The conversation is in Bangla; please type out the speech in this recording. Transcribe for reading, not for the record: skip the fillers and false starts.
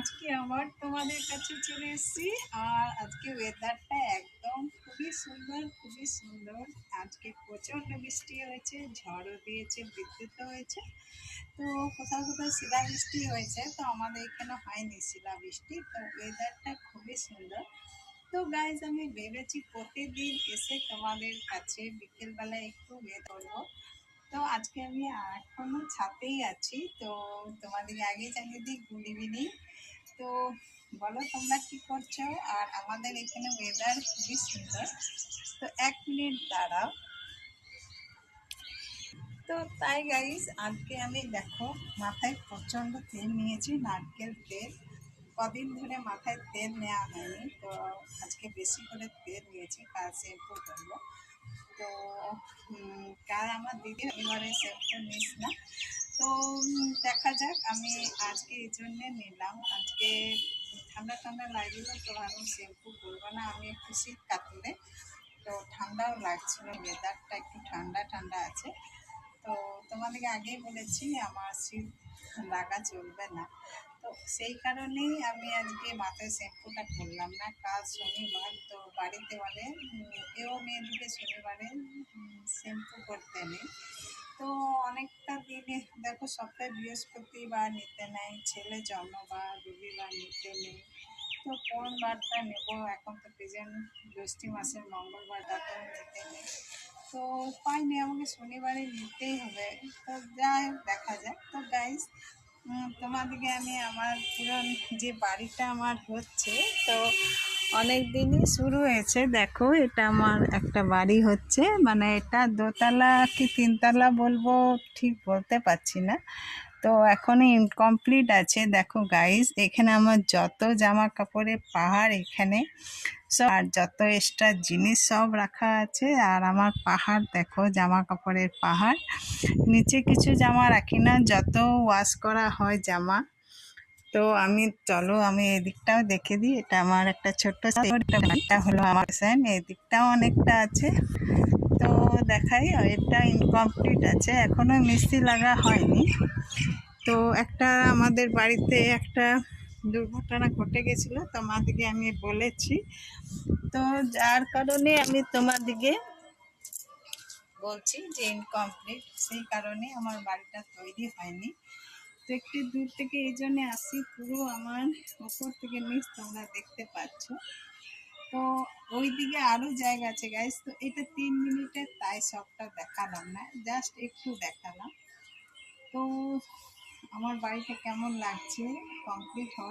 আজকে আবার তোমাদের কাছে চলে এসেছি। আর আজকে ওয়েদারটা একদম খুবই সুন্দর, খুবই সুন্দর। আজকে প্রচণ্ড বৃষ্টি হয়েছে, ঝড়ও দিয়েছে, বিদ্যুৎও হয়েছে। তো কোথাও কোথাও শিলাবৃষ্টি হয়েছে, তো আমাদের এখানে হয়নি শিলাবৃষ্টি। তো ওয়েদারটা খুবই সুন্দর। তো গাইজ আমি ভেবেছি প্রতিদিন এসে তোমাদের কাছে বিকেলবেলায় একটু করবো। তো আজকে আমি এখনো ছাতেই আছি। তো তোমাদেরকে আগেই জানিয়ে দিই, গুড ইভিনিং। তো বলো তোমরা কি করছো? আর আমাদের এখানে ওয়েদার খুবই সুন্দর। তো 1 মিনিট দাঁড়াও। তো তাই গাইস আজকে আমি দেখো মাথায় প্রচণ্ড তেল নিয়েছি, নারকেল তেল। কদিন ধরে মাথায় তেল নেওয়া হয়নি, তো আজকে বেশি করে তেল নিয়েছি, কাল শ্যাম্পু করবো। তো কাল আমার দিদি এবারে শ্যাম্পু নিস না। তো দেখা যাক, আমি আজকে এই জন্যে নিলাম। আজকে ঠান্ডা ঠান্ডা লাগছিল, তো আমি শ্যাম্পু করবো না, আমি একটু শীত কাতুরে। তো ঠান্ডাও লাগছিল, ওয়েদারটা একটু ঠান্ডা ঠান্ডা আছে। তো তোমাদেরকে আগেই বলেছি আমার শীত লাগা চলবে না। তো সেই কারণেই আমি আজকে মাথায় শ্যাম্পুটা করলাম না। কাল শনিবার, তো বাড়িতে বলে এও মেয়েদিকে শনিবারে শ্যাম্পু করতে নেই। তো অনেকটা দিনে দেখো, সপ্তাহে বৃহস্পতিবার নিতে নেই, ছেলে জন্মবার, রবিবার নিতে নেই। তো কোন বারটা নেব? এখন তো প্রেজেন্ট জ্যৈষ্ঠী মাসের মঙ্গলবারটাতেও নিতে নেই। তো উপায় নেই, আমাকে শনিবারে নিতেই হবে। তো যাই হোক, দেখা যাক। তো গাইস তোমাদেরকে আমি আমার পুরান যে বাড়িটা আমার হচ্ছে, তো অনেক দিনই শুরু হয়েছে। দেখো এটা আমার একটা বাড়ি হচ্ছে, মানে এটা দোতলা কি তিনতলা বলবো ঠিক বলতে পারছি না। তো এখনই ইনকমপ্লিট আছে। দেখো গাইস, এখানে আমার যত জামা কাপড়ের পাহাড় এখানে সব, আর যত এক্সট্রা জিনিস সব রাখা আছে। আর আমার পাহাড় দেখো, জামা কাপড়ের পাহাড়। নিচে কিছু জামা রাখি না, যত ওয়াশ করা হয় জামা। তো আমি চলো আমি এদিকটাও দেখে দিই। এটা আমার একটা ছোট্ট এটা হলো আমার সাইন, এদিকটাও অনেকটা আছে। তো দেখাই, এটা ইনকমপ্লিট আছে, এখনো মিস্ত্রি লাগা হয়নি। তো একটা আমাদের বাড়িতে একটা দুর্ঘটনা ঘটে গেছিলো, তোমাদেরকে আমি বলেছি। তো যার কারণে আমি তোমাদেরকে বলছি যে ইনকমপ্লিট, সেই কারণে আমার বাড়িটা তৈরি হয়নি। তো একটু দূর থেকে এই জন্য আসি, পুরো আমার উপর থেকে নিচ তোমরা দেখতে পাচ্ছ। তো ওই দিকে আরও জায়গা আছে গাইস। তো এটা 3 মিনিটের, তাই সবটা দেখালাম না, জাস্ট একটু দেখালাম। তো আমার বাড়িটা কেমন লাগছে কমপ্লিট হওয়ার